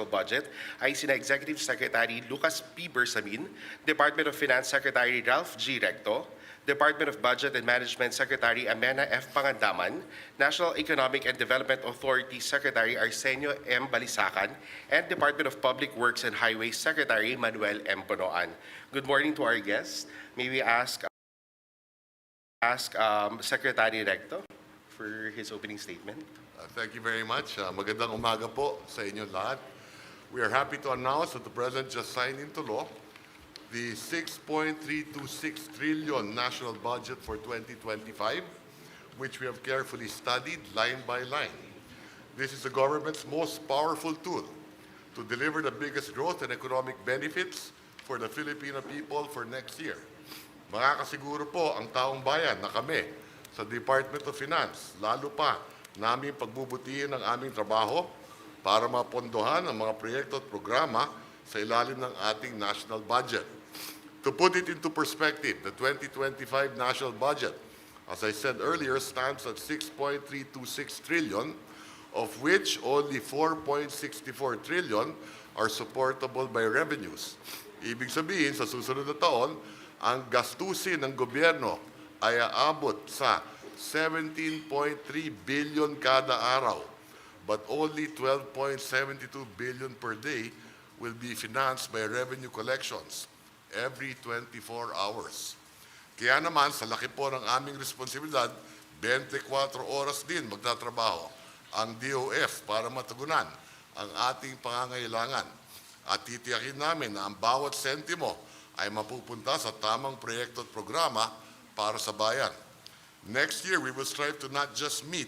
National Budget ay sina Executive Secretary Lucas P. Bersamin, Department of Finance Secretary Ralph G. Recto, Department of Budget and Management Secretary Amena F. Pangandaman, National Economic and Development Authority Secretary Arsenio M. Balisacan, and Department of Public Works and Highways Secretary Manuel M. Bonoan. Good morning to our guests. May we ask Secretary Recto for his opening statement. Thank you very much. Magandang umaga po sa inyo lahat. We are happy to announce that the President just signed into law the 6.326 trillion national budget for 2025, which we have carefully studied line by line. This is the government's most powerful tool to deliver the biggest growth and economic benefits for the Filipino people for next year. Makakasiguro po ang taong bayan na kami sa Department of Finance, lalo pa namin pagbubutihin ang aming trabaho para mapondohan ang mga proyekto at programa sa ilalim ng ating national budget. To put it into perspective, the 2025 national budget, as I said earlier, stands at 6.326 trillion, of which only 4.64 trillion are supportable by revenues. Ibig sabihin, sa susunod na taon, ang gastusin ng gobyerno ay aabot sa 17.3 billion kada araw, but only 12.72 billion per day will be financed by revenue collections every 24 hours. Kaya naman, sa laki po ng aming responsibilidad, 24 oras din magtatrabaho ang DOF para matugunan ang ating pangangailangan. At titiyakin namin na ang bawat sentimo ay mapupunta sa tamang proyekto at programa para sa bayan. Next year, we will strive to not just meet,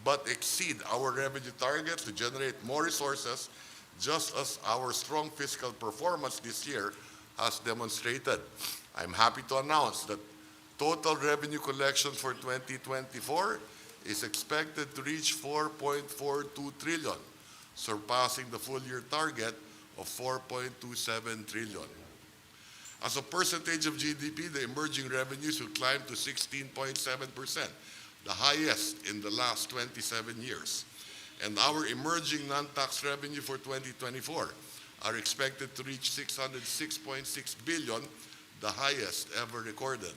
but exceed our revenue targets to generate more resources, just as our strong fiscal performance this year has demonstrated. I'm happy to announce that total revenue collection for 2024 is expected to reach 4.42 trillion, surpassing the full-year target of 4.27 trillion. As a percentage of GDP, the emerging revenues will climb to 16.7%, the highest in the last 27 years. And our emerging non-tax revenue for 2024 are expected to reach 606.6 billion, the highest ever recorded.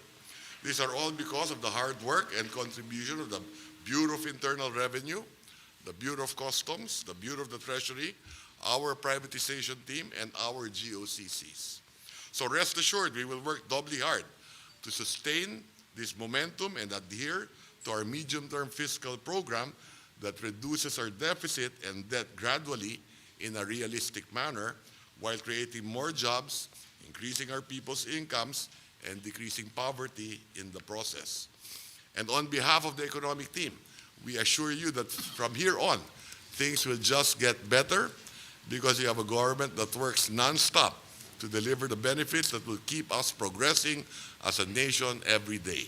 These are all because of the hard work and contribution of the Bureau of Internal Revenue, the Bureau of Customs, the Bureau of the Treasury, our privatization team, and our GOCCs. So rest assured, we will work doubly hard to sustain this momentum and adhere to our medium-term fiscal program that reduces our deficit and debt gradually in a realistic manner while creating more jobs, increasing our people's incomes, and decreasing poverty in the process. And on behalf of the economic team, we assure you that from here on, things will just get better because you have a government that works non-stop to deliver the benefits that will keep us progressing as a nation every day.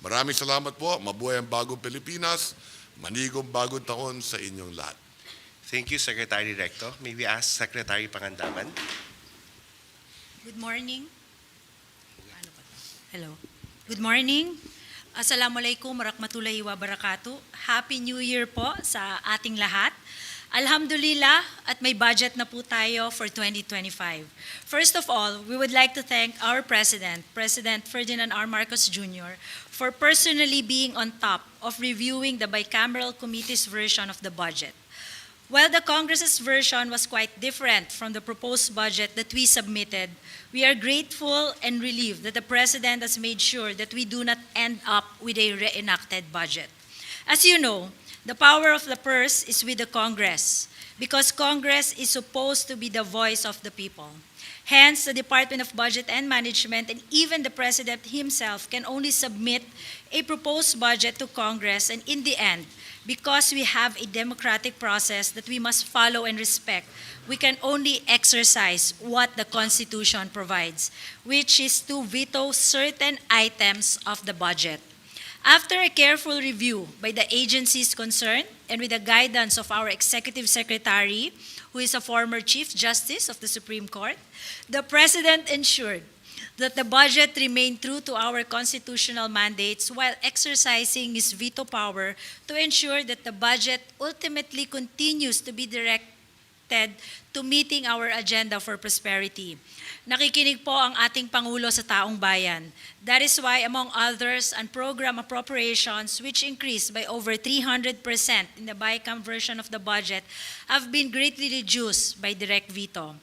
Maraming salamat po. Mabuhay ang bagong Pilipinas. Manigong bagong taon sa inyong lahat. Thank you, Secretary Recto. May we ask Secretary Pangandaman? Good morning. Hello. Good morning. Assalamualaikum warahmatullahi wabarakatuh. Happy New Year po sa ating lahat. Alhamdulillah, at may budget na po tayo for 2025. First of all, we would like to thank our President, President Ferdinand R. Marcos Jr., for personally being on top of reviewing the bicameral committee's version of the budget. While the Congress's version was quite different from the proposed budget that we submitted, we are grateful and relieved that the President has made sure that we do not end up with a reenacted budget. As you know, the power of the purse is with the Congress, because Congress is supposed to be the voice of the people. Hence, the Department of Budget and Management and even the President himself can only submit a proposed budget to Congress, and in the end, because we have a democratic process that we must follow and respect, we can only exercise what the Constitution provides, which is to veto certain items of the budget. After a careful review by the agencies concerned and with the guidance of our Executive Secretary, who is a former Chief Justice of the Supreme Court, the President ensured that the budget remained true to our constitutional mandates while exercising his veto power to ensure that the budget ultimately continues to be directed committed to meeting our agenda for prosperity. Nakikinig po ang ating Pangulo sa taong bayan. That is why, among others, ang program appropriations, which increased by over 300% in the BICAM version of the budget, have been greatly reduced by direct veto.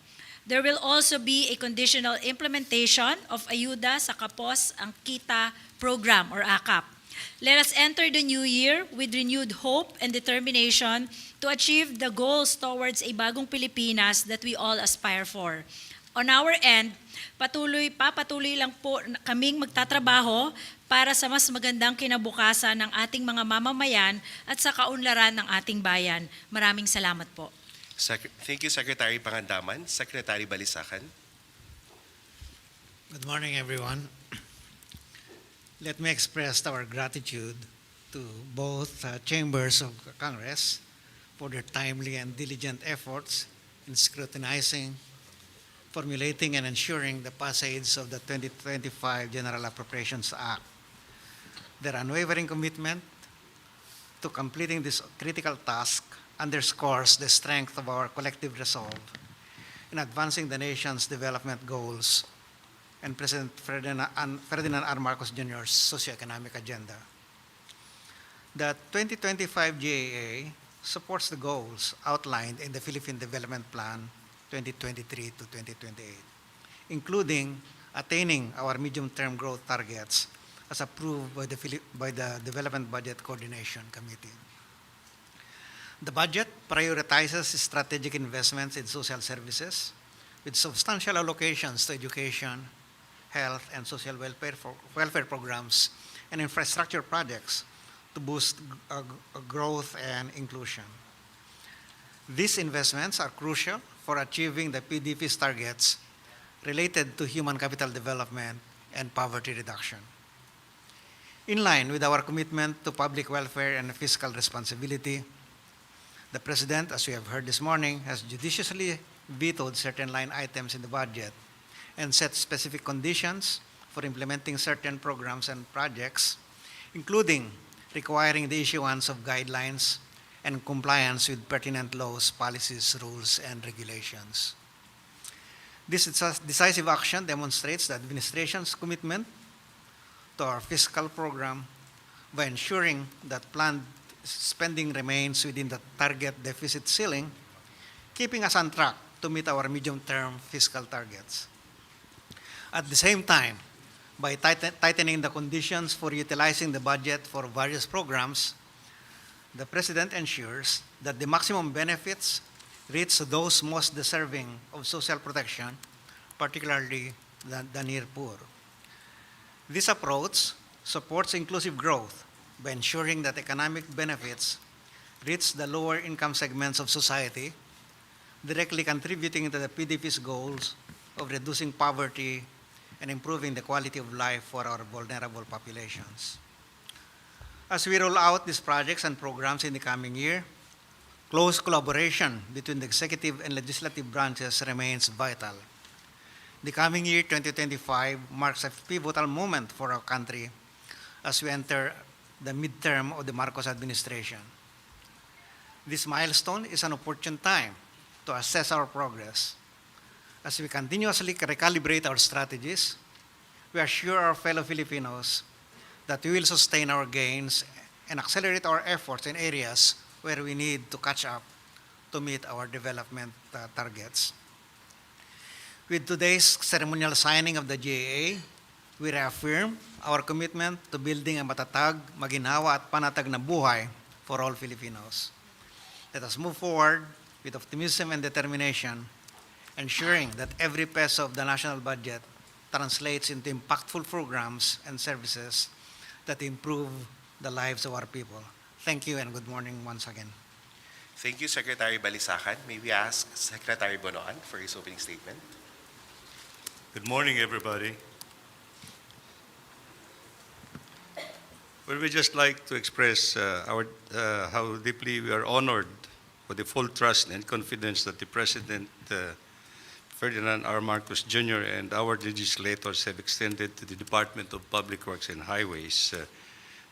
There will also be a conditional implementation of Ayuda sa Kapos ang Kita program or AKAP. Let us enter the new year with renewed hope and determination to achieve the goals towards a bagong Pilipinas that we all aspire for. On our end, papatuloy lang po kaming magtatrabaho para sa mas magandang kinabukasan ng ating mga mamamayan at sa kaunlaran ng ating bayan. Maraming salamat po. Thank you, Secretary Pangandaman. Secretary Balisacan. Good morning, everyone. Let me express our gratitude to both chambers of Congress for their timely and diligent efforts in scrutinizing, formulating, and ensuring the passage of the 2025 General Appropriations Act. Their unwavering commitment to completing this critical task underscores the strength of our collective resolve in advancing the nation's development goals and President Ferdinand R. Marcos Jr.'s socioeconomic agenda. The 2025 GAA supports the goals outlined in the Philippine Development Plan 2023 to 2028, including attaining our medium-term growth targets as approved by the Development Budget Coordination Committee. The budget prioritizes strategic investments in social services with substantial allocations to education, health, and social welfare programs and infrastructure projects to boost growth and inclusion. These investments are crucial for achieving the PDP's targets related to human capital development and poverty reduction. In line with our commitment to public welfare and fiscal responsibility, the President, as we have heard this morning, has judiciously vetoed certain line items in the budget and set specific conditions for implementing certain programs and projects, including requiring the issuance of guidelines and compliance with pertinent laws, policies, rules, and regulations. This decisive action demonstrates the administration's commitment to our fiscal program by ensuring that planned spending remains within the target deficit ceiling, keeping us on track to meet our medium-term fiscal targets. At the same time, by tightening the conditions for utilizing the budget for various programs, the President ensures that the maximum benefits reach those most deserving of social protection, particularly the near poor. This approach supports inclusive growth by ensuring that economic benefits reach the lower income segments of society, directly contributing to the PDP's goals of reducing poverty and improving the quality of life for our vulnerable populations. As we roll out these projects and programs in the coming year, close collaboration between the executive and legislative branches remains vital. The coming year, 2025, marks a pivotal moment for our country as we enter the midterm of the Marcos administration. This milestone is an opportune time to assess our progress. As we continuously recalibrate our strategies, we assure our fellow Filipinos that we will sustain our gains and accelerate our efforts in areas where we need to catch up to meet our development targets. With today's ceremonial signing of the GAA, we reaffirm our commitment to building a matatag, maginhawa at panatag na buhay for all Filipinos. Let us move forward with optimism and determination, ensuring that every peso of the national budget translates into impactful programs and services that improve the lives of our people. Thank you and good morning once again. Thank you, Secretary Balisacan. May we ask Secretary Bonoan for his opening statement? Good morning, everybody. Well, we just like to express how deeply we are honored for the full trust and confidence that the President Ferdinand R. Marcos Jr. and our legislators have extended to the Department of Public Works and Highways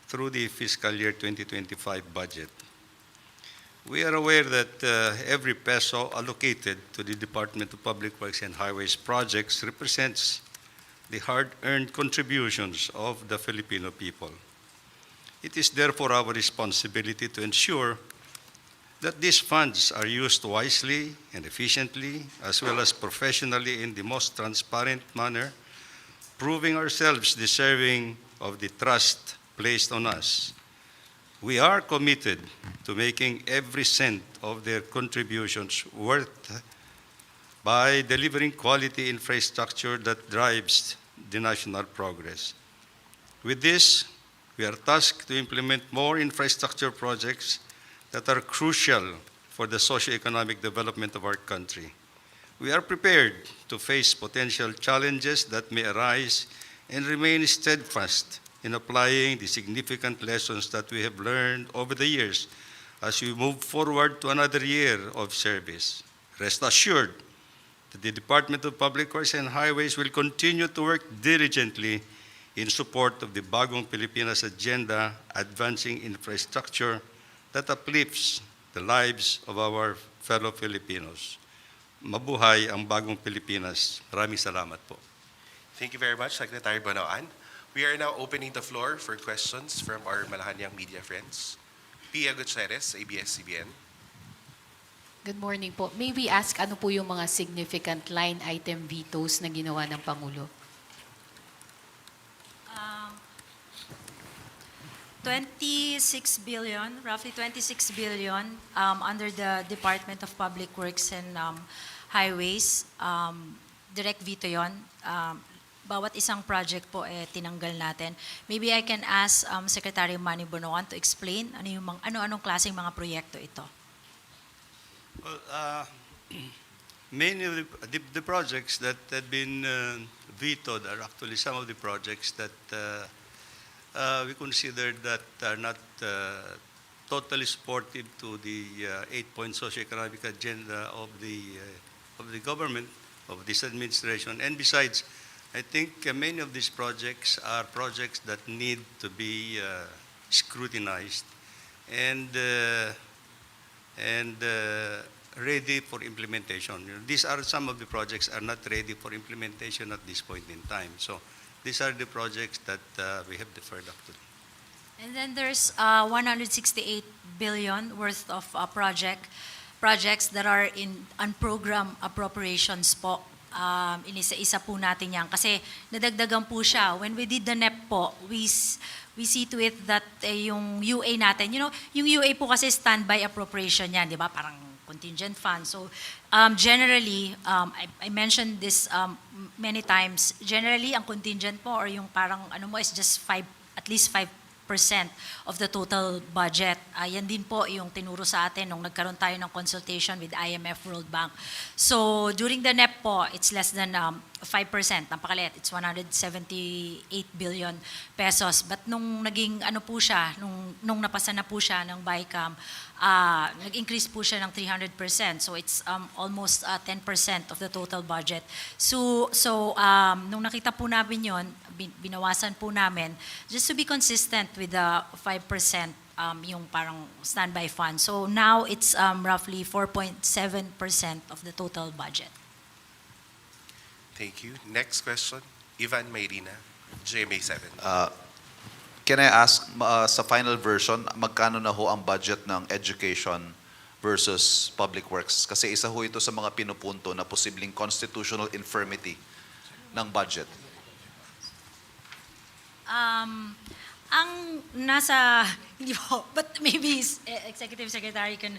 through the fiscal year 2025 budget. We are aware that every peso allocated to the Department of Public Works and Highways projects represents the hard-earned contributions of the Filipino people. It is therefore our responsibility to ensure that these funds are used wisely and efficiently, as well as professionally in the most transparent manner, proving ourselves deserving of the trust placed on us. We are committed to making every cent of their contributions worth by delivering quality infrastructure that drives the national progress. With this, we are tasked to implement more infrastructure projects that are crucial for the socio-economic development of our country. We are prepared to face potential challenges that may arise and remain steadfast in applying the significant lessons that we have learned over the years as we move forward to another year of service. Rest assured that the Department of Public Works and Highways will continue to work diligently in support of the Bagong Pilipinas agenda, advancing infrastructure that uplifts the lives of our fellow Filipinos. Mabuhay ang Bagong Pilipinas. Maraming salamat po. Thank you very much, Secretary Bonoan. We are now opening the floor for questions from our Malacanang media friends. Pia Gutierrez, ABS-CBN. Good morning po. May we ask ano po yung mga significant line item vetoes na ginawa ng Pangulo? 26 billion, roughly 26 billion under the Department of Public Works and Highways. Direct veto yon. Bawat isang project po tinanggal natin. Maybe I can ask Secretary Manny Bonoan to explain ano-anong klaseng mga proyekto ito. Well, many of the projects that had been vetoed are actually some of the projects that we consider that are not totally supportive to the 8-point socio-economic agenda of the government, of this administration. And besides, I think many of these projects are projects that need to be scrutinized and ready for implementation. These are some of the projects are not ready for implementation at this point in time. So these are the projects that we have deferred up to. And then there's 168 billion worth of projects that are in unprogrammed appropriations po. Inisa-isa po natin yan kasi nadagdagan po siya. When we did the NEP po, we see to it that yung UA natin, yung UA po kasi standby appropriation yan, di ba? Parang contingent fund. So generally, I mentioned this many times, generally ang contingent po or yung parang is just at least 5% of the total budget. Yan din po yung tinuro sa atin nung nagkaroon tayo ng consultation with IMF, World Bank. So during the NEP po, it's less than 5%. Napakaliit. It's 178 billion pesos. But nung naging po siya, nung napasa na po siya ng BICAM, nag-increase po siya ng 300%. So it's almost 10% of the total budget. So nung nakita po namin yon, binawasan po namin just to be consistent with the 5% yung parang standby fund. So now it's roughly 4.7% of the total budget. Thank you. Next question, Ivan Mayrina, GMA7. Can I ask, sa final version, magkano na ho ang budget ng education versus public works? Kasi isa ho ito sa mga pinupunto na posibleng constitutional infirmity ng budget. Ang nasa, hindi po, but maybe Executive Secretary can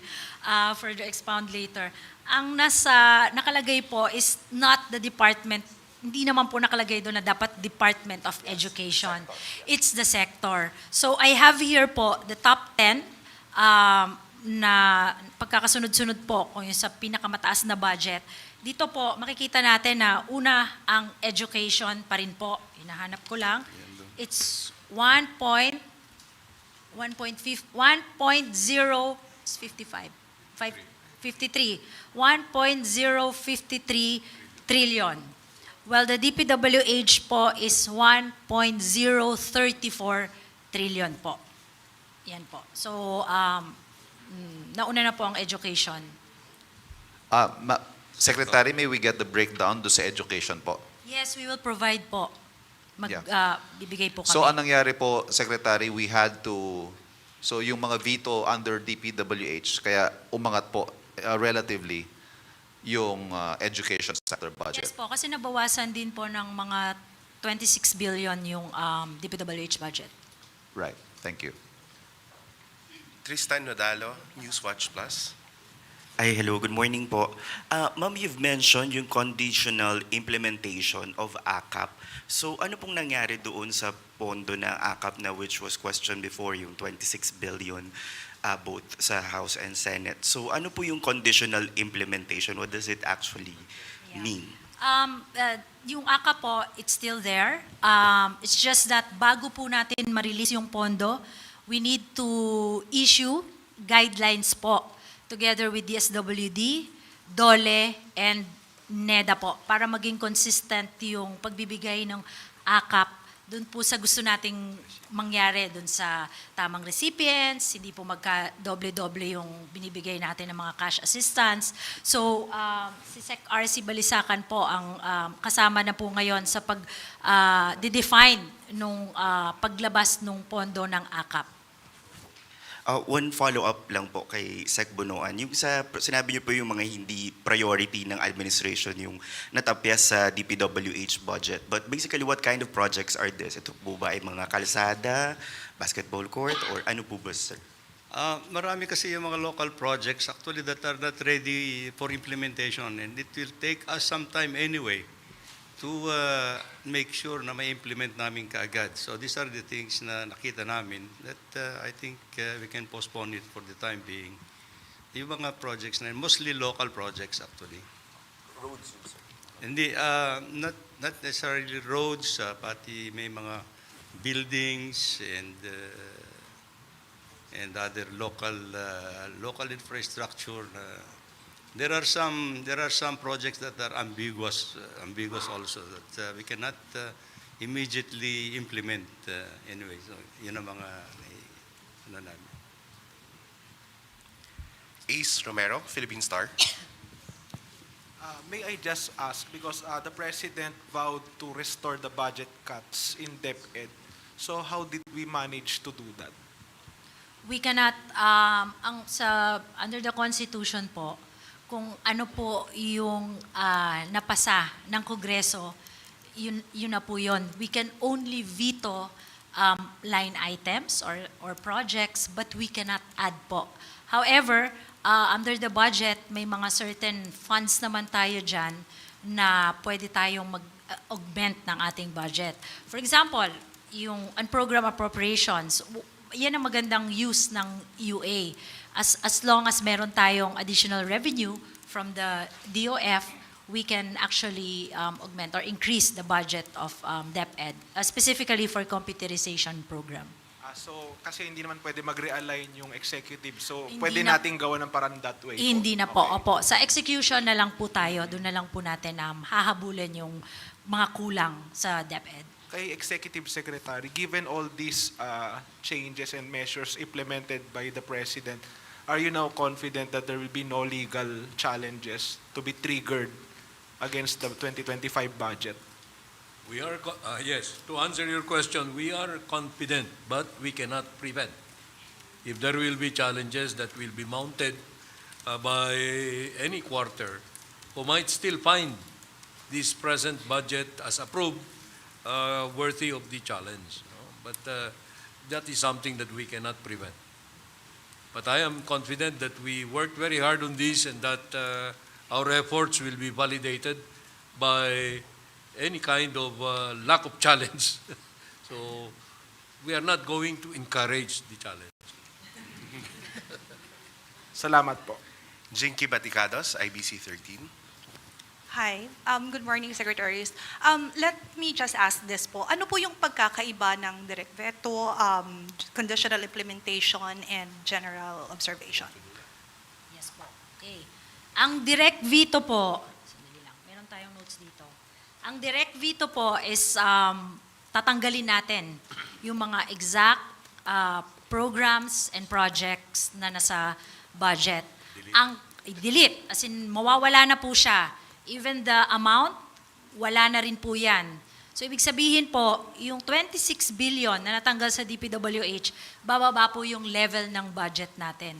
further expound later. Ang nakalagay po is not the department, hindi naman po nakalagay doon na dapat Department of Education. It's the sector. So I have here po the top 10 na pagkakasunod-sunod po kung yung sa pinakamataas na budget. Dito po makikita natin na una ang education pa rin po. Hinahanap ko lang. It's 1.053 trillion. Well, the DPWH po is 1.034 trillion po. Yan po. So, nauna na po ang education. Secretary, may we get the breakdown do sa education po? Yes, we will provide po. Bibigay po kami. So anong nangyari po, Secretary, we had to, so yung mga veto under DPWH, kaya umangat po relatively yung education sector budget. Yes po, kasi nabawasan din po ng mga 26 billion yung DPWH budget. Right, thank you. Tristan Nodalo, Newswatch Plus. Ay, hello, good morning po. Ma'am, you've mentioned yung conditional implementation of AKAP. So ano pong nangyari doon sa pondo ng AKAP na which was questioned before, yung 26 billion both sa House and Senate? So ano po yung conditional implementation? What does it actually mean? Yung AKAP po, it's still there. It's just that bago po natin ma-release yung pondo, we need to issue guidelines po together with DSWD, DOLE, and NEDA po para maging consistent yung pagbibigay ng AKAP doon po sa gusto nating mangyari doon sa tamang recipients, hindi po magka-doble-doble yung binibigay natin ng mga cash assistance. So, si Sec. RC Balisacan po ang kasama na po ngayon sa pag-define nung paglabas nung pondo ng AKAP. One follow-up lang po kay Sec. Bonoan. Yung sinabi niyo po yung mga hindi priority ng administration, yung natapyas sa DPWH budget. But basically, what kind of projects are this? Ito po ba ay mga kalsada, basketball court, or ano po ba, sir? Marami kasi yung mga local projects actually that are not ready for implementation, and it will take us some time anyway to make sure na ma-implement namin kaagad. So these are the things na nakita namin that I think we can postpone it for the time being. Yung mga projects na mostly local projects actually. Roads. Hindi, not necessarily roads, pati may mga buildings and other local infrastructure. There are some projects that are ambiguous also that we cannot immediately implement anyway. So yun ang mga ano namin. Ace Romero, Philippine Star. May I just ask, because the President vowed to restore the budget cuts in DepEd, so how did we manage to do that? We cannot, under the Constitution po, kung ano po yung napasa ng Kongreso, yun na po yun. We can only veto line items or projects, but we cannot add po. However, under the budget, may mga certain funds naman tayo dyan na pwede tayong mag-augment ng ating budget. For example, yung unprogrammed appropriations, yan ang magandang use ng UA. As long as meron tayong additional revenue from the DOF, we can actually augment or increase the budget of DepEd, specifically for computerization program. So, kasi hindi naman pwede mag-realign yung executive, so Hindi pwede na- nating gawan ng parang that way. Hindi na po, Okay. opo. Sa execution na lang po tayo, doon na lang po natin hahabulin yung mga kulang sa DepEd. Kay Executive Secretary, given all these changes and measures implemented by the President, are you now confident that there will be no legal challenges to be triggered against the 2025 budget? We are, yes, to answer your question, we are confident, but we cannot prevent. If there will be challenges that will be mounted by any quarter, who might still find this present budget as approved worthy of the challenge. No? But that is something that we cannot prevent. But I am confident that we worked very hard on this and that our efforts will be validated by any kind of lack of challenge. So we are not going to encourage the challenge. Salamat po. Jinky Baticados, IBC 13. Hi. Good morning, Secretaries. Let me just ask this po. Ano po yung pagkakaiba ng direct veto, conditional implementation, and general observation? Yes po. Okay. Ang direct veto po, sandali lang, meron tayong notes dito. Ang direct veto po is tatanggalin natin yung mga exact programs and projects na nasa budget. Delete, as in mawawala na po siya. Even the amount, wala na rin po yan. So ibig sabihin po, yung 26 billion na natanggal sa DPWH, bababa po yung level ng budget natin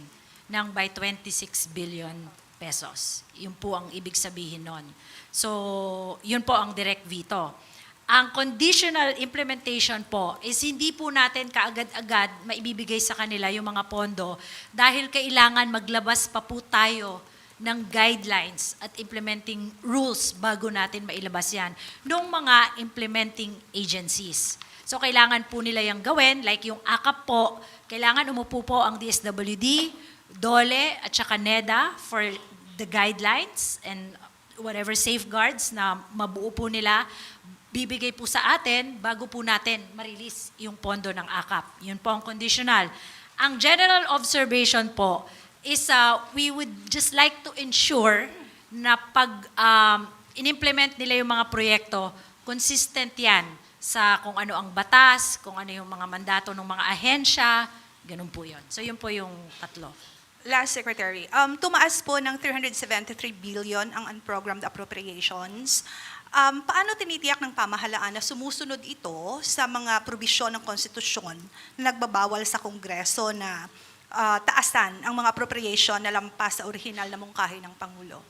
ng by 26 billion pesos. Yun po ang ibig sabihin nun. So, yun po ang direct veto. Ang conditional implementation po is hindi po natin kaagad-agad maibibigay sa kanila yung mga pondo dahil kailangan maglabas pa po tayo ng guidelines at implementing rules bago natin mailabas yan ng mga implementing agencies. So kailangan po nila yung gawin, like yung AKAP po, kailangan umupo po ang DSWD, DOLE at saka NEDA for the guidelines and whatever safeguards na mabuo po nila, bibigay po sa atin bago po natin ma-release yung pondo ng AKAP. Yun po ang conditional. Ang general observation po is we would just like to ensure na pag in-implement nila yung mga proyekto, consistent yan sa kung ano ang batas, kung ano yung mga mandato ng mga ahensya, ganun po yun. So yun po yung tatlo. Last, Secretary. Tumaas po ng 373 billion ang unprogrammed appropriations. Paano tinitiyak ng pamahalaan na sumusunod ito sa mga probisyon ng konstitusyon na nagbabawal sa Kongreso na taasan ang mga appropriation na lampas sa orihinal na mungkahi ng Pangulo?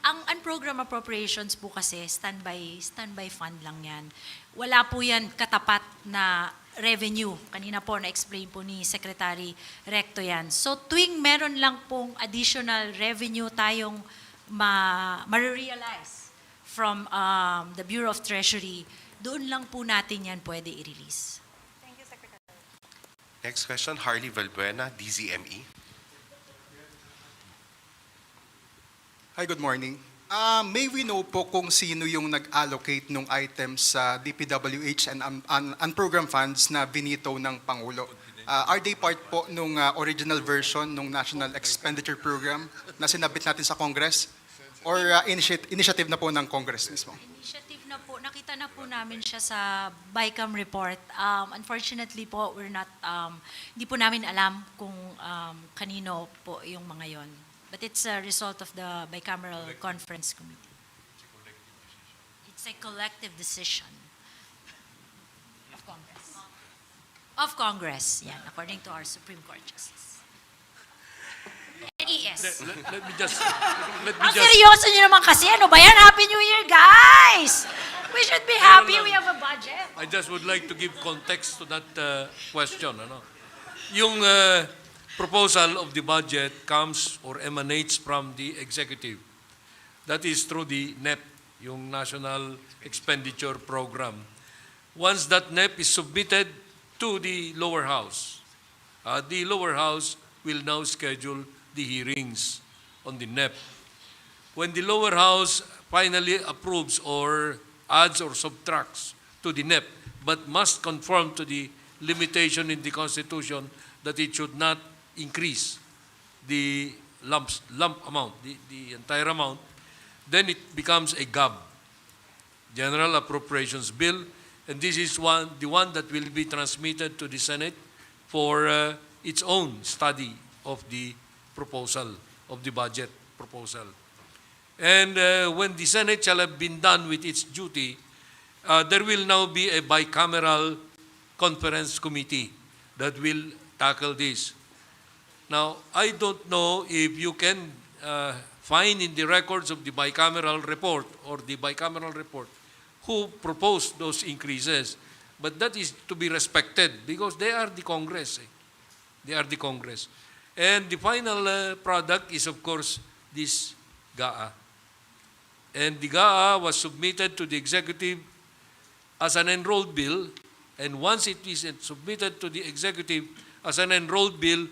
Ang unprogrammed appropriations po kasi, standby fund lang yan. Wala po yan katapat na revenue. Kanina po na-explain po ni Secretary Recto yan. So tuwing meron lang pong additional revenue tayong ma-realize from the Bureau of Treasury, doon lang po natin yan pwede i-release. Thank you, Secretary. Next question, Harley Valbuena, DZME. Hi, good morning. May we know po kung sino yung nag-allocate ng items sa DPWH and unprogrammed funds na binito ng Pangulo? Are they part po nung original version ng National Expenditure Program na sinabit natin sa Congress? Or initiative na po ng Congress mismo? Initiative na po, nakita na po namin siya sa BICAM report. Unfortunately po, hindi po namin alam kung kanino po yung mga yon. But it's a result of the bicameral conference committee. It's a collective decision of Congress. Of Congress, yan, according to our Supreme Court Justice. NES. Let me just Ang seryoso nyo naman kasi, ano ba yan? Happy New Year, guys! We should be happy we have a budget. I just would like to give context to that question. Yung proposal of the budget comes or emanates from the executive. That is through the NEP, yung National Expenditure Program. Once that NEP is submitted to the lower house, the lower house will now schedule the hearings on the NEP. When the lower house finally approves or adds or subtracts to the NEP, but must conform to the limitation in the Constitution that it should not increase the lump amount, the entire amount, then it becomes a GAB, General Appropriations Bill, and this is the one that will be transmitted to the Senate for its own study of the proposal, of the budget proposal. And when the Senate shall have been done with its duty, there will now be a bicameral conference committee that will tackle this. Now, I don't know if you can find in the records of the bicameral report or the bicameral report who proposed those increases, but that is to be respected because they are the Congress. They are the Congress. And the final product is, of course, this GAA. And the GAA was submitted to the executive as an enrolled bill, and once it is submitted to the executive as an enrolled bill,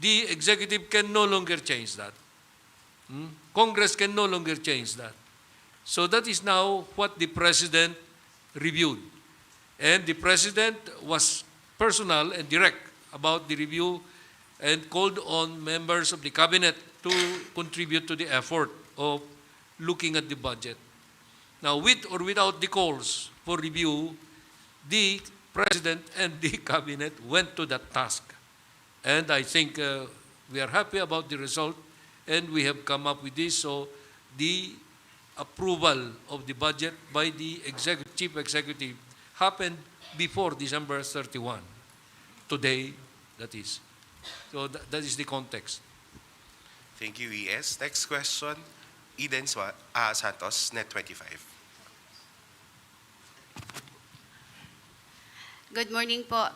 the executive can no longer change that. Congress can no longer change that. So that is now what the President reviewed. And the President was personal and direct about the review and called on members of the Cabinet to contribute to the effort of looking at the budget. Now, with or without the calls for review, the President and the Cabinet went to that task. And I think we are happy about the result, and we have come up with this. So the approval of the budget by the chief executive happened before December 31. Today, that is. So that is the context. Thank you, ES. Next question, Eden Santos, Net 25. Good morning po.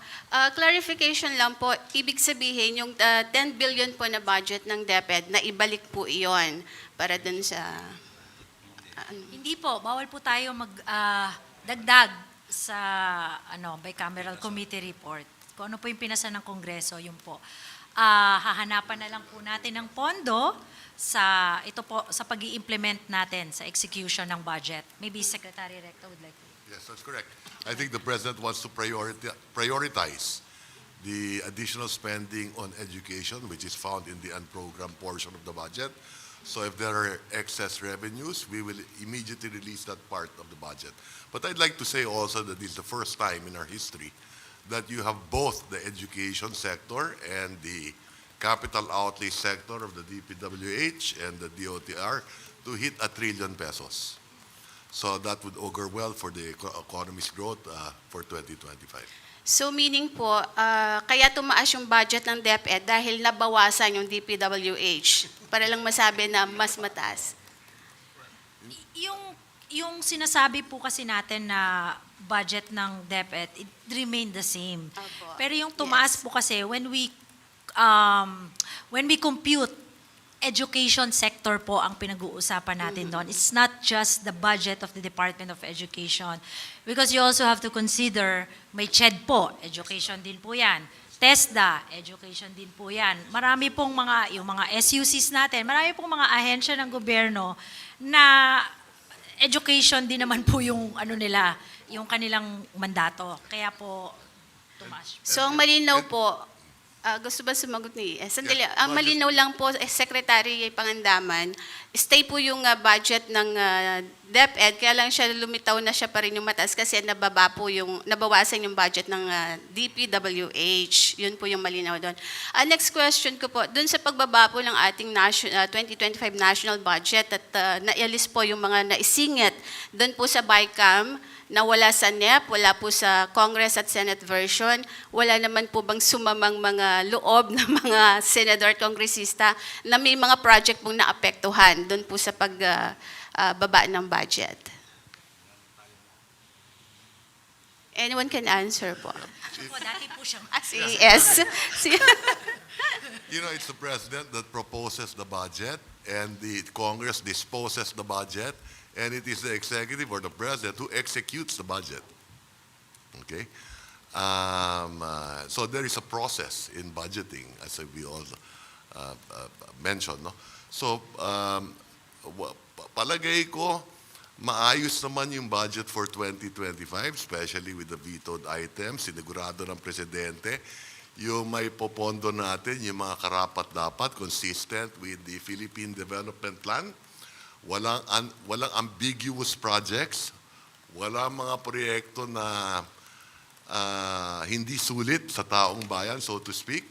Clarification lang po, ibig sabihin yung 10 billion po na budget ng DepEd, na ibalik po iyon para dun sa... Hindi po, bawal po tayo magdagdag sa bicameral committee report. Kung ano po yung pinasa ng Kongreso, yun po. Hahanapan na lang po natin ng pondo sa pag-i-implement natin sa execution ng budget. Maybe Secretary Recto would like to. Yes, that's correct. I think the President wants to prioritize the additional spending on education, which is found in the unprogrammed portion of the budget. So if there are excess revenues, we will immediately release that part of the budget. But I'd like to say also that this is the first time in our history that you have both the education sector and the capital outlay sector of the DPWH and the DOTR to hit 1 trillion pesos. So that would augur well for the economy's growth for 2025. So meaning po, kaya tumaas yung budget ng DepEd dahil nabawasan yung DPWH para lang masabi na mas mataas. Yung sinasabi po kasi natin na budget ng DepEd, it remained the same. Opo. Pero yung tumaas po kasi when we compute education sector po ang pinag-uusapan natin doon. It's not just the budget of the Department of Education. Because you also have to consider, may CHED po, education din po yan. TESDA, education din po yan. Marami pong yung mga SUCs natin, marami pong mga ahensya ng gobyerno na education din naman po yung nila, yung kanilang mandato. Kaya po, tumaas. So ang malinaw po, gusto ba sumagot ni sandali, ang malinaw lang po, Secretary Pangandaman, stay po yung budget ng DepEd, kaya lang siya lumitaw na siya pa rin yung mataas kasi nabawasan yung budget ng DPWH. Yun po yung malinaw doon. Next question ko po, doon sa pagbaba po ng ating 2025 national budget at naialis po yung mga naisingit doon po sa BICAM, na wala sa NEP, wala po sa Congress at Senate version, wala naman po bang sumamang mga loob ng mga senador at kongresista na may mga project pong naapektuhan doon po sa pagbaba ng budget? Anyone can answer po. Dati po siyang Yes. You know, it's the President that proposes the budget and the Congress disposes the budget, and it is the executive or the president who executes the budget. Okay? So there is a process in budgeting, as we all mentioned. No? So, palagay ko, maayos naman yung budget for 2025, especially with the vetoed items. Sinigurado ng Presidente yung may popondo natin, yung mga karapat-dapat, consistent with the Philippine Development Plan. Walang ambiguous projects, walang mga proyekto na hindi sulit sa taong bayan, so to speak.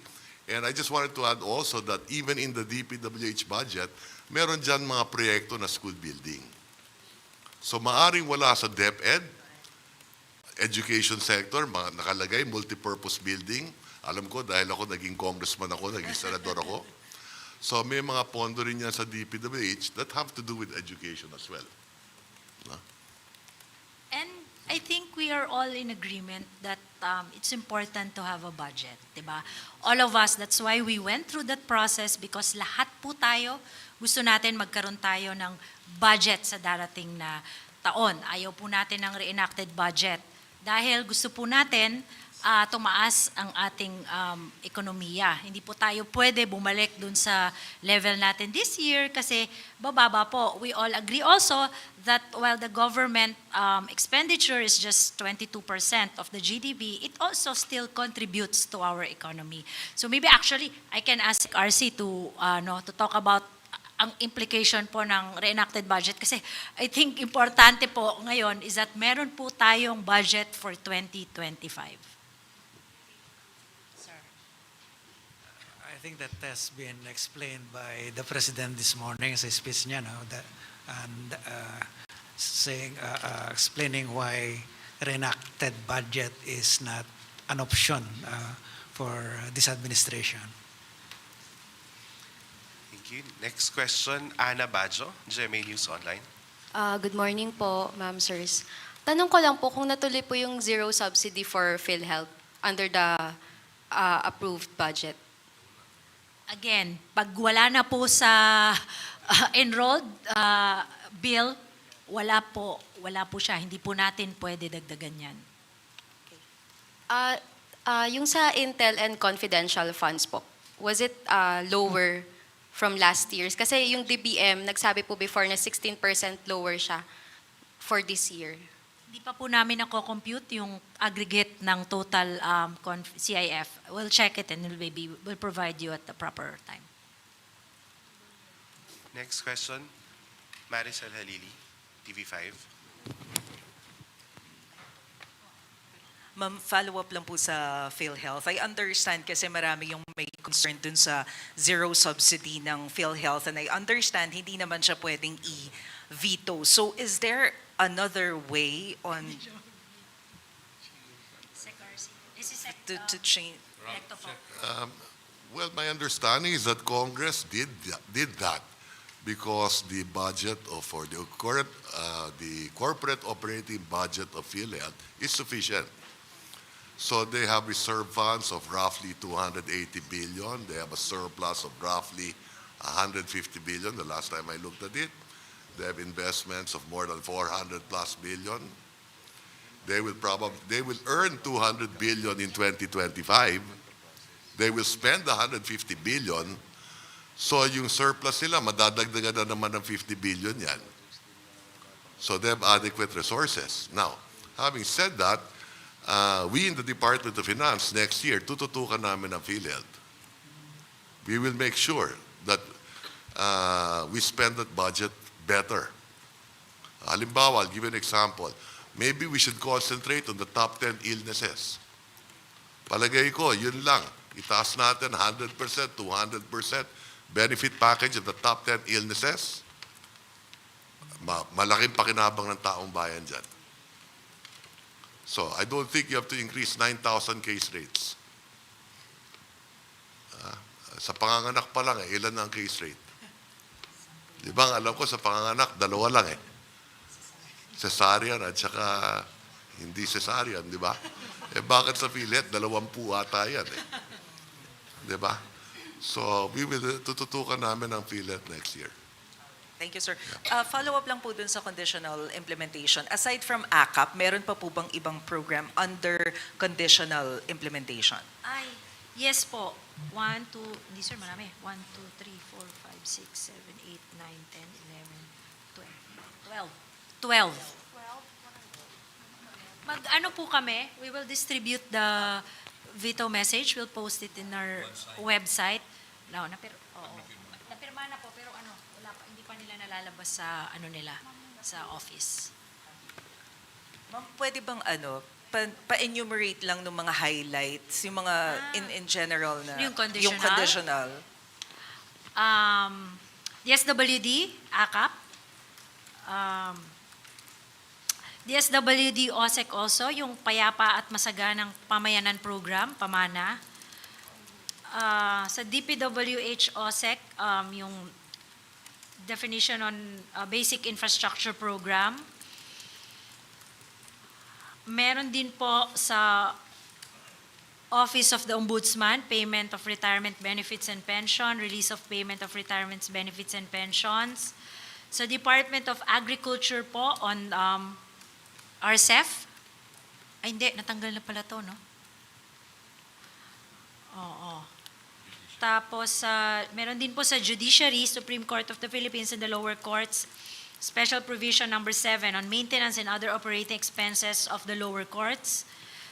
And I just wanted to add also that even in the DPWH budget, meron dyan mga proyekto na school building. So maaring wala sa DepEd, education sector, nakalagay, multipurpose building. Alam ko dahil ako naging congressman ako, naging senador ako. So may mga pondo rin yan sa DPWH that have to do with education as well. No? And I think we are all in agreement that it's important to have a budget, diba? All of us, that's why we went through that process because lahat po tayo, gusto natin magkaroon tayo ng budget sa darating na taon. Ayaw po natin ng reenacted budget dahil gusto po natin tumaas ang ating ekonomiya. Hindi po tayo pwede bumalik dun sa level natin this year kasi bababa po. We all agree also that while the government expenditure is just 22% of the GDP, it also still contributes to our economy. So maybe actually I can ask RC to talk about ang implication po ng reenacted budget kasi I think importante po ngayon is that meron po tayong budget for 2025. think that has been explained by the President this morning sa speech niya, no? And explaining why reenacted budget is not an option for this administration. Thank you. Next question, Ana Bajo, GMA News Online. Good morning po, ma'am, sirs. Tanong ko lang po kung natuloy po yung zero subsidy for PhilHealth under the approved budget. Again, pag wala na po sa enrolled bill, wala po siya. Hindi po natin pwede dagdagan yan. Yung sa Intel and confidential funds po, was it lower from last year's? Kasi yung DBM, nagsabi po before na 16% lower siya for this year. Hindi pa po namin nako-compute yung aggregate ng total CIF. We'll check it and we'll provide you at the proper time. Next question, Maricel Halili, TV5. Ma'am, follow-up lang po sa PhilHealth. I understand kasi marami yung may concern dun sa zero subsidy ng PhilHealth and I understand hindi naman siya pwedeng i-veto. So is there another way on to change? Well, my understanding is that Congress did that because the budget for the current the corporate operating budget of PhilHealth is sufficient. So they have reserve funds of roughly 280 billion. They have a surplus of roughly 150 billion the last time I looked at it. They have investments of more than 400 plus billion. They will earn 200 billion in 2025. They will spend 150 billion. So yung surplus nila, madadagdagan na naman ng 50 billion yan. So they have adequate resources. Now, having said that, we in the Department of Finance next year, tututukan namin ang PhilHealth. We will make sure that we spend that budget better. Halimbawa, I'll give you an example. Maybe we should concentrate on the top 10 illnesses. Palagay ko, yun lang. Itaas natin 100%, 200% benefit package of the top 10 illnesses. Malaking pakinabang ng taong bayan dyan. So, I don't think you have to increase 9,000 case rates. Sa panganganak pa lang, ilan ang case rate? Di ba, alam ko sa panganganak, 2 lang cesarean at saka hindi cesarean, di ba? Bakit sa PhilHealth, 20 ata yan Di ba? So, tututukan namin ang PhilHealth next year. Thank you, sir. Follow-up lang po dun sa conditional implementation. Aside from ACAP, meron pa po bang ibang program under conditional implementation? Yes po. 1, 2, hindi sir, marami. 1, 2, 3, 4, 5, 6, 7, 8, 9, 10, 11, 12. Mag-ano po kami, we will distribute the veto message. We'll post it in our website. Napirma na po, pero wala pa, hindi pa nila nalalabas sa sa office. Ma'am, pwede bang pa-enumerate lang ng mga highlights, yung mga in general na Yung conditional? Yung conditional. DSWD, ACAP. DSWD OSEC also, yung Payapa at Masaganang Pamayanan Program, PAMANA. Sa DPWH OSEC, yung definition on Basic Infrastructure Program. Meron din po sa Office of the Ombudsman, Payment of Retirement Benefits and Pension, Release of Payment of Retirements, Benefits and Pensions. Sa Department of Agriculture po on RCEF. Ay hindi, natanggal na pala to, no? Oo. Tapos, meron din po sa Judiciary, Supreme Court of the Philippines and the lower courts, Special Provision number 7 on maintenance and other operating expenses of the lower courts.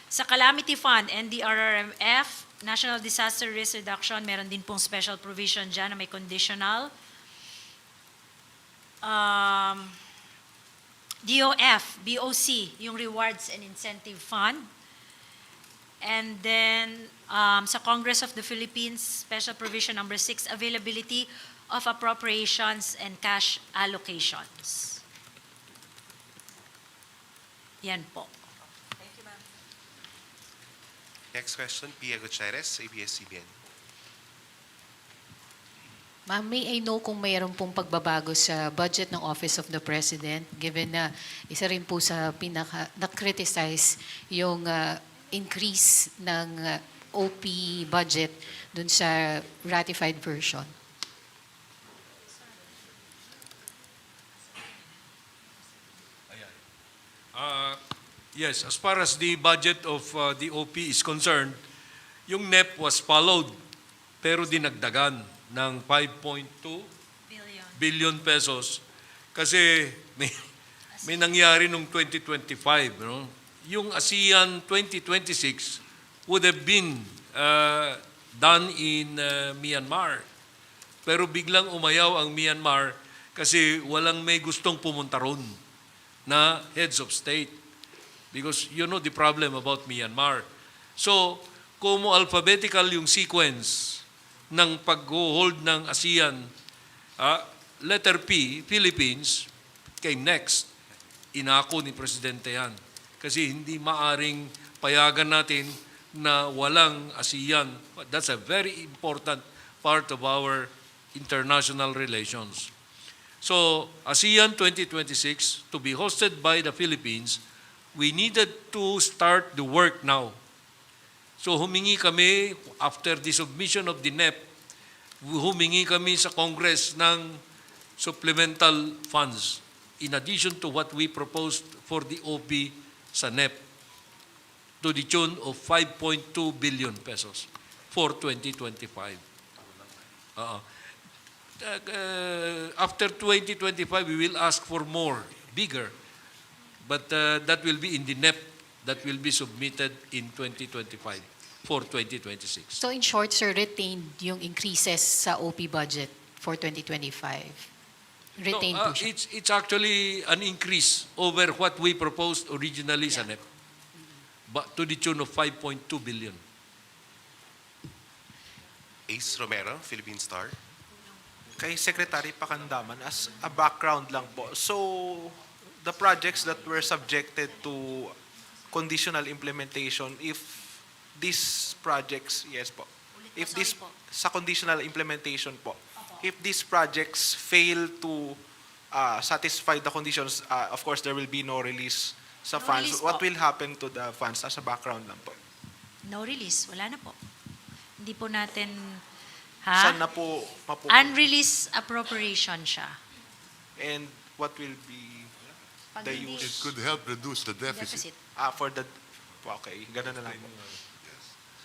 Sa Calamity Fund, NDRRMF, National Disaster Risk Reduction, meron din pong special provision dyan na may conditional. DOF, BOC, yung Rewards and Incentive Fund. And then sa Congress of the Philippines, Special Provision Number 6, availability of appropriations and cash allocations. Yan po. Next question, Pia Gutierrez, ABS-CBN. Ma'am, may I know kung mayroon pong pagbabago sa budget ng Office of the President, given na isa rin po sa na-criticize yung increase ng OP budget dun sa ratified version? Yes, as far as the budget of the OP is concerned, yung NEP was followed pero dinagdagan ng 5.2 billion pesos kasi may nangyari nung 2025. No? Yung ASEAN 2026 would have been done in Myanmar. Pero biglang umayaw ang Myanmar kasi walang may gustong pumunta ron na heads of state. Because you know the problem about Myanmar. So, kung alphabetical yung sequence ng pag-hold ng ASEAN, letter P, Philippines, came next. Inako ni Presidente yan. Kasi hindi maaring payagan natin na walang ASEAN. That's a very important part of our international relations. So, ASEAN 2026, to be hosted by the Philippines, we needed to start the work now. So humingi kami, after the submission of the NEP, humingi kami sa Congress ng supplemental funds in addition to what we proposed for the OP sa NEP to the tune of 5.2 billion pesos for 2025. After 2025, we will ask for more, bigger. But that will be in the NEP that will be submitted in 2025 for 2026. So in short, sir, retained yung increases sa OP budget for 2025? Retained po siya? It's actually an increase over what we proposed originally sa NEP, but to the tune of 5.2 billion. Ace Romero, Philippine Star. Kay Secretary Pakandaman, as a background lang po. So, the projects that were subjected to conditional implementation, if these projects, yes po, if this, sa conditional implementation po, if these projects fail to satisfy the conditions, of course, there will be no release sa No funds. release What po. will happen to the funds? As a background lang po. No release, wala na po. Hindi po natin, Saan na po mapupunta? unreleased appropriation siya. And what will be Pag the hindi- It use? could help reduce the deficit. For the, okay, ganun na lang po.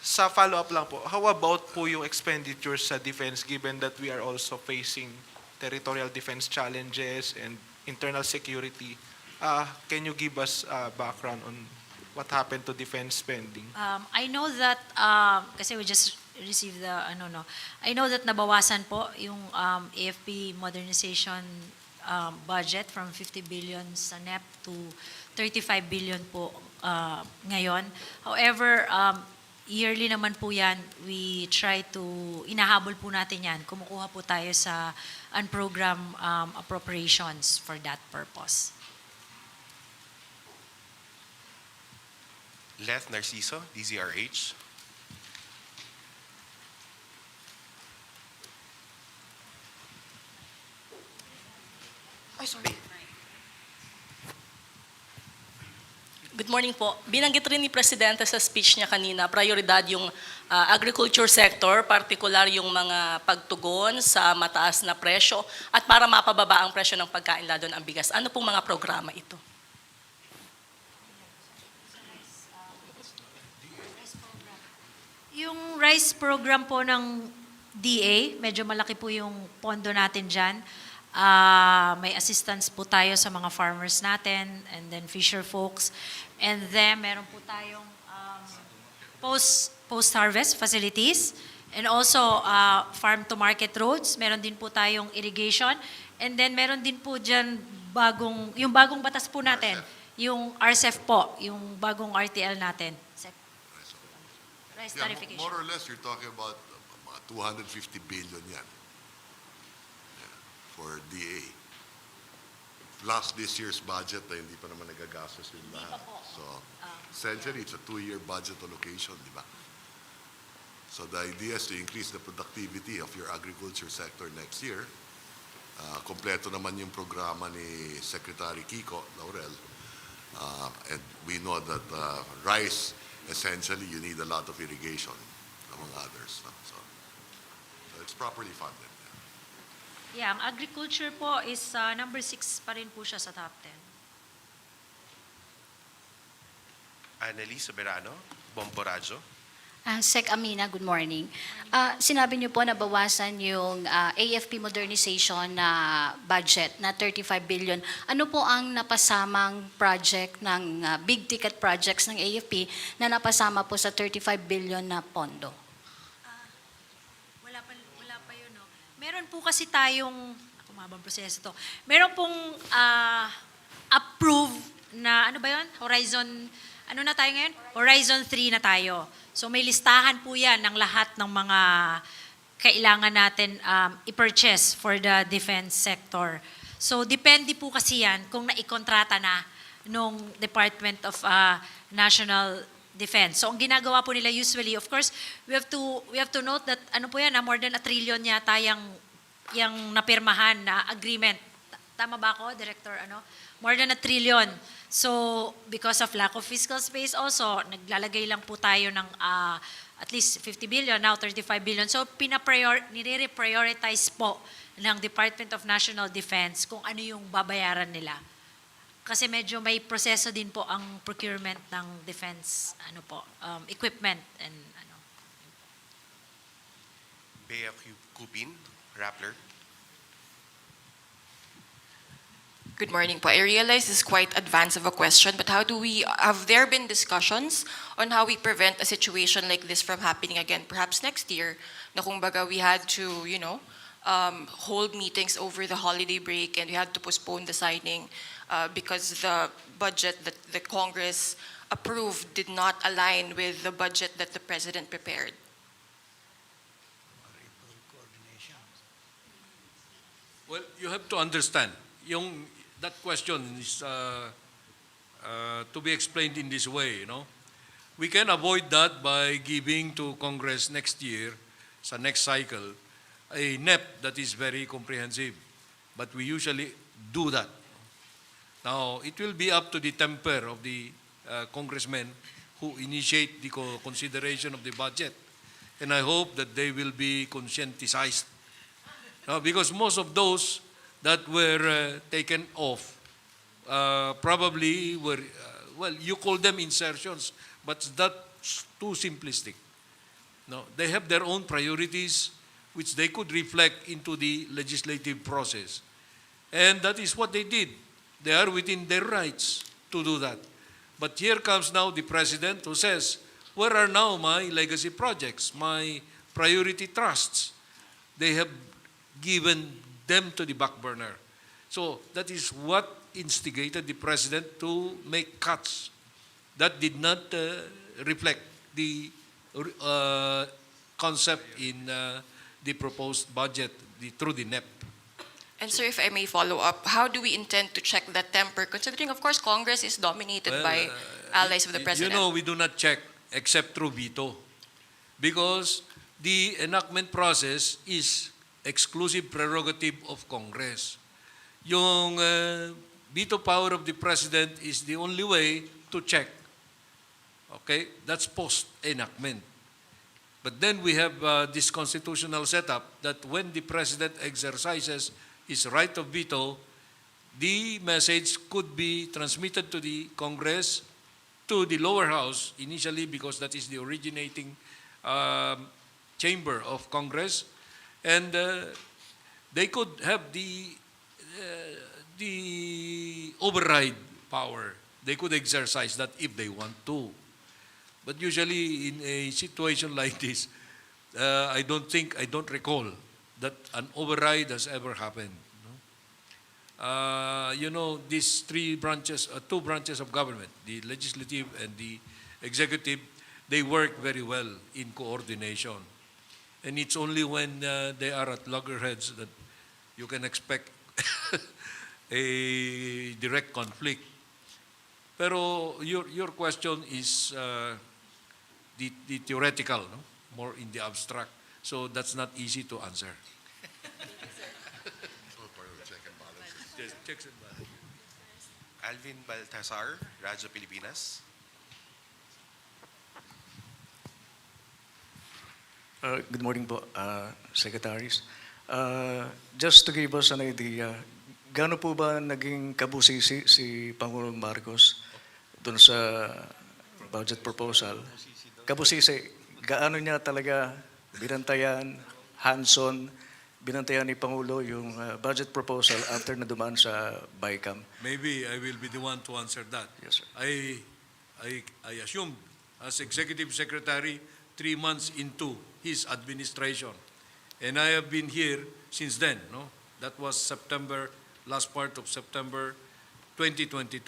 Sa follow-up lang po, how about po yung expenditures sa defense given that we are also facing territorial defense challenges and internal security? Can you give us background on what happened to defense spending? I know that, kasi we just received the, I know that nabawasan po yung AFP modernization budget from 50 billion sa NEP to 35 billion po ngayon. However, yearly naman po yan, we try to, inahabol po natin yan. Kumukuha po tayo sa unprogrammed appropriations for that purpose. Leth Narciso, DZRH. Good morning po. Binanggit rin ni Presidente sa speech niya kanina, prioridad yung agriculture sector, partikular yung mga pagtugon sa mataas na presyo at para mapababa ang presyo ng pagkain lalo na ang bigas. Ano pong mga programa ito? Yung rice program po ng DA, medyo malaki po yung pondo natin dyan. May assistance po tayo sa mga farmers natin and then fisher folks. And then meron po tayong post-harvest facilities and also farm-to-market roads. Meron din po tayong irrigation. And then meron din po dyan yung bagong batas po natin, yung RCEF po, yung bagong RTL natin. Rice Yeah, tarification. more or less, you're talking about mga 250 billion yan. Yeah, for DA. Plus this year's budget na hindi pa naman nagagastos yung lahat. So, essentially, it's a 2-year budget allocation, di ba? So the idea is to increase the productivity of your agriculture sector next year. Kompleto naman yung programa ni Secretary Kiko Laurel. And we know that rice, essentially, you need a lot of irrigation, among others. No? So it's properly funded. Yeah, ang agriculture po is number 6 pa rin po siya sa top 10. Annalise Soberano, Bomporadio. Sec Amina, good morning. Sinabi niyo po na bawasan yung AFP modernization na budget na 35 billion. Ano po ang napasamang project ng big ticket projects ng AFP na napasama po sa 35 billion na pondo? Wala pa yun, no? Meron po kasi tayong, ako mabang proseso to, meron pong approved na, ano ba yun? Horizon, ano na tayo ngayon? Horizon 3 na tayo. So may listahan po yan ng lahat ng mga kailangan natin i-purchase for the defense sector. So depende po kasi yan kung naikontrata na nung Department of National Defense. So ang ginagawa po nila usually, of course, we have to note that ano po yan, more than 1 trillion yata yung napirmahan na agreement. Tama ba ako, Director? More than 1 trillion. So, because of lack of fiscal space also, naglalagay lang po tayo ng at least 50 billion, now 35 billion. So, nire-prioritize po ng Department of National Defense kung ano yung babayaran nila. Kasi medyo may proseso din po ang procurement ng defense equipment and Bea Cupin, Rappler. Good morning po. I realize this is quite advanced of a question, but have there been discussions on how we prevent a situation like this from happening again, perhaps next year, na kung baga we had to, hold meetings over the holiday break and we had to postpone the signing because the budget that the Congress approved did not align with the budget that the President prepared? Well, you have to understand, that question is to be explained in this way, We can avoid that by giving to Congress next year, sa next cycle, a NEP that is very comprehensive. But we usually do that. Now, it will be up to the temper of the congressmen who initiate the consideration of the budget. And I hope that they will be conscientized. Because most of those that were taken off probably were, you call them insertions, but that's too simplistic. No, they have their own priorities which they could reflect into the legislative process. And that is what they did. They are within their rights to do that. But here comes now the President who says, where are now my legacy projects, my priority trusts? They have given them to the back burner. So that is what instigated the President to make cuts that did not reflect the concept in the proposed budget through the NEP. And sir, if I may follow up, how do we intend to check that temper, considering, of course, Congress is dominated by allies of the President? We do not check except through veto. Because the enactment process is exclusive prerogative of Congress. Yung veto power of the President is the only way to check. Okay? That's post-enactment. But then we have this constitutional setup that when the President exercises his right of veto, the message could be transmitted to the Congress, to the lower house initially, because that is the originating chamber of Congress, and they could have the override power. They could exercise that if they want to. But usually in a situation like this, I don't recall that an override has ever happened. These two branches of government, the legislative and the executive, they work very well in coordination. And it's only when they are at loggerheads that you can expect a direct conflict. Pero your question is the theoretical, no? More in the abstract. So that's not easy to answer. Yes, checks and balances. Alvin Baltasar, Radyo Pilipinas. Good morning po, secretaries. Just to give us an idea, gaano po ba naging kabusisi si Pangulong Marcos dun sa budget proposal? Kabusisi, gaano niya talaga binantayan, hands-on, binantayan ni Pangulo yung budget proposal after na dumaan sa BICAM? Maybe I will be the one to answer that. Yes, sir. I assumed as Executive Secretary 3 months into his administration. And I have been here since then. No? That was September, last part of September 2022.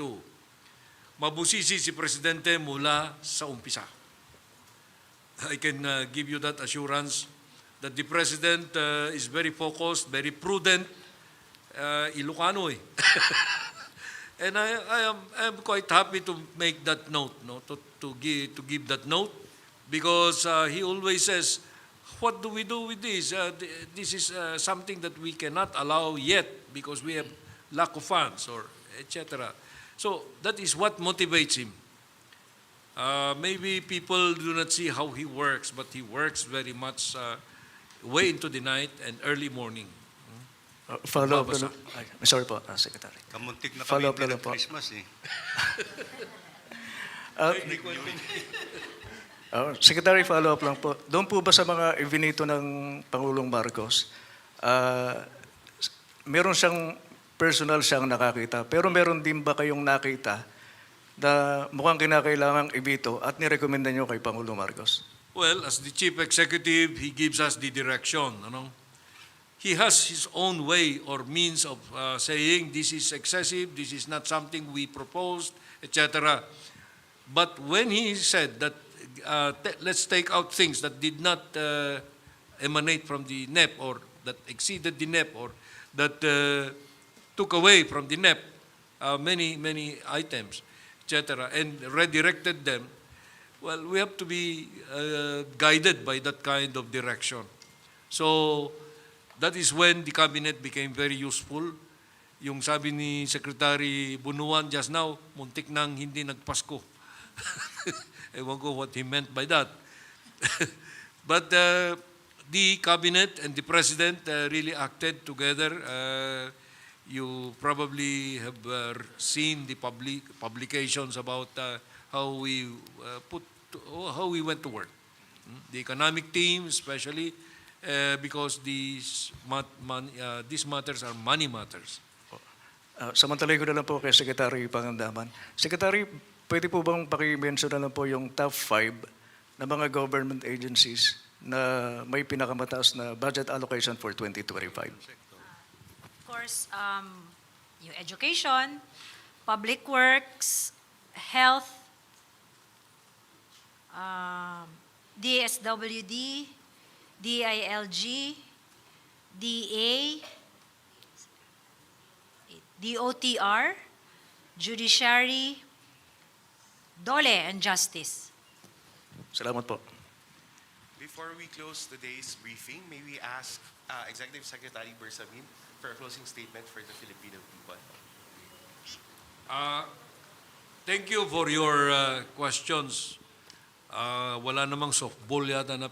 Mabusisi si Presidente mula sa umpisa. I can give you that assurance that the President is very focused, very prudent, Ilocano eh. And I am quite happy to make that note, no? to give that note, because he always says, what do we do with this? This is something that we cannot allow yet because we have lack of funds or etc. So that is what motivates him. Maybe people do not see how he works, but he works very much way into the night and early morning. Follow up lang. Sorry po, Secretary. Kamuntik na Follow kami up lang po. Christmas eh. Secretary, follow up lang po. Doon po ba sa mga ibinito ng Pangulong Marcos, meron siyang personal siyang nakakita, pero meron din ba kayong nakita na mukhang kinakailangang ibito at nirekomenda nyo kay Pangulong Marcos? Well, as the Chief Executive, he gives us the direction. He has his own way or means of saying this is excessive, this is not something we proposed, etc. But when he said that let's take out things that did not emanate from the NEP or that exceeded the NEP or that took away from the NEP many items, etc., and redirected them, well, we have to be guided by that kind of direction. So that is when the cabinet became very useful. Yung sabi ni Secretary Bunuan just now, muntik nang hindi nagpasko. Ewan ko what he meant by that. But the cabinet and the president really acted together. You probably have seen the publications about how we went to work. The economic team, especially, because these matters are money matters. Samantalay ko na lang po kay Secretary Pangandaman. Secretary, pwede po bang paki-mention na lang po yung top 5 na mga government agencies na may pinakamataas na budget allocation for 2025? Of course, yung education, public works, health, DSWD, DILG, DA, DOTR, Judiciary, Dole, and Justice. Salamat po. Before we close today's briefing, may we ask Executive Secretary Bersamin for a closing statement for the Filipino people. Thank you for your questions. Wala namang softball yata na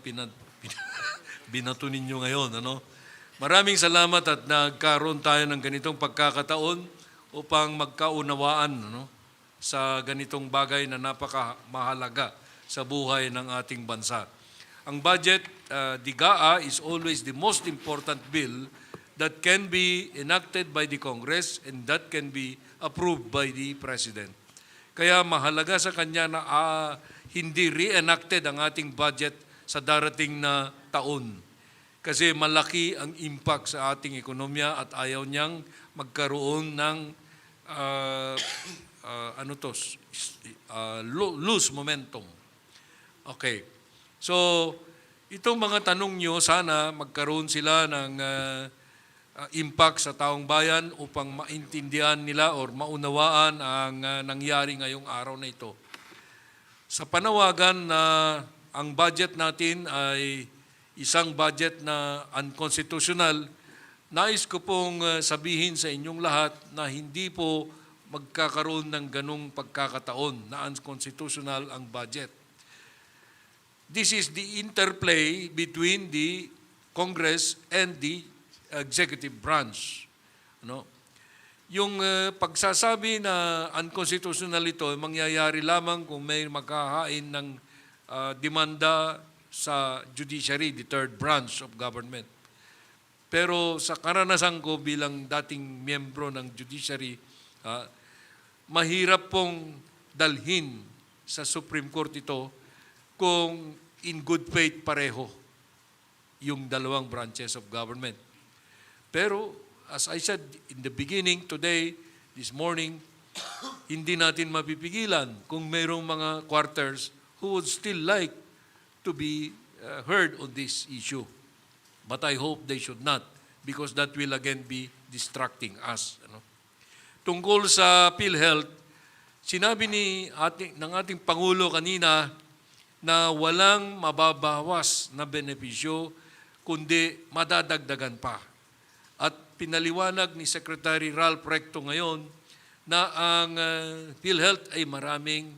binato ninyo ngayon. Maraming salamat at nagkaroon tayo ng ganitong pagkakataon upang magkaunawaan sa ganitong bagay na napakamahalaga sa buhay ng ating bansa. Ang budget, the GAA, is always the most important bill that can be enacted by the Congress and that can be approved by the President. Kaya mahalaga sa kanya na hindi re-enacted ang ating budget sa darating na taon. Kasi malaki ang impact sa ating ekonomiya at ayaw niyang magkaroon ng loose momentum. Okay. So, itong mga tanong nyo, sana magkaroon sila ng impact sa taong bayan upang maintindihan nila or maunawaan ang nangyari ngayong araw na ito. Sa panawagan na ang budget natin ay isang budget na unconstitutional, nais ko pong sabihin sa inyong lahat na hindi po magkakaroon ng ganong pagkakataon na unconstitutional ang budget. This is the interplay between the Congress and the executive branch. No? Yung pagsasabi na unconstitutional ito, mangyayari lamang kung may maghahain ng demanda sa judiciary, the third branch of government. Pero sa karanasan ko bilang dating miyembro ng judiciary, mahirap pong dalhin sa Supreme Court ito kung in good faith pareho yung dalawang branches of government. Pero, as I said in the beginning today, this morning, hindi natin mapipigilan kung mayroong mga quarters who would still like to be heard on this issue. But I hope they should not, because that will again be distracting us. Tungkol sa PhilHealth, sinabi ng ating Pangulo kanina na walang mababawas na benepisyo, kundi madadagdagan pa. At pinaliwanag ni Secretary Ralph Recto ngayon na ang PhilHealth ay maraming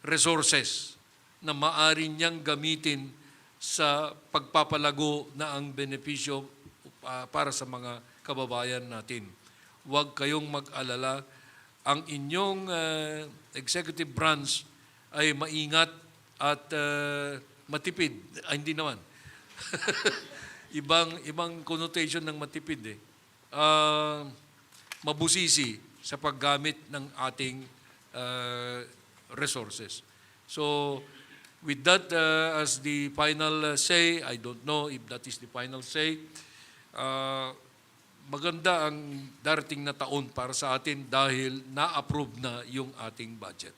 resources na maaari niyang gamitin sa pagpapalago na ang benepisyo para sa mga kababayan natin. Huwag kayong mag-alala, ang inyong executive branch ay maingat at matipid. Ay, hindi naman. ibang connotation ng matipid mabusisi sa paggamit ng ating resources. So, with that as the final say, I don't know if that is the final say, maganda ang darating na taon para sa atin dahil na-approve na yung ating budget.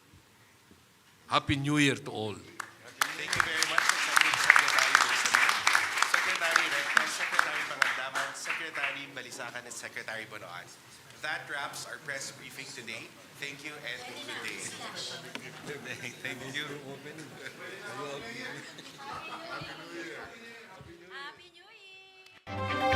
Happy New Year to all. Thank you very much, Secretary Bersamin, Secretary Recto, Secretary Pangandaman, Secretary Balisacan, and Secretary Bonoan. That wraps our press briefing today. Thank you and good day. Thank you. Happy New Year!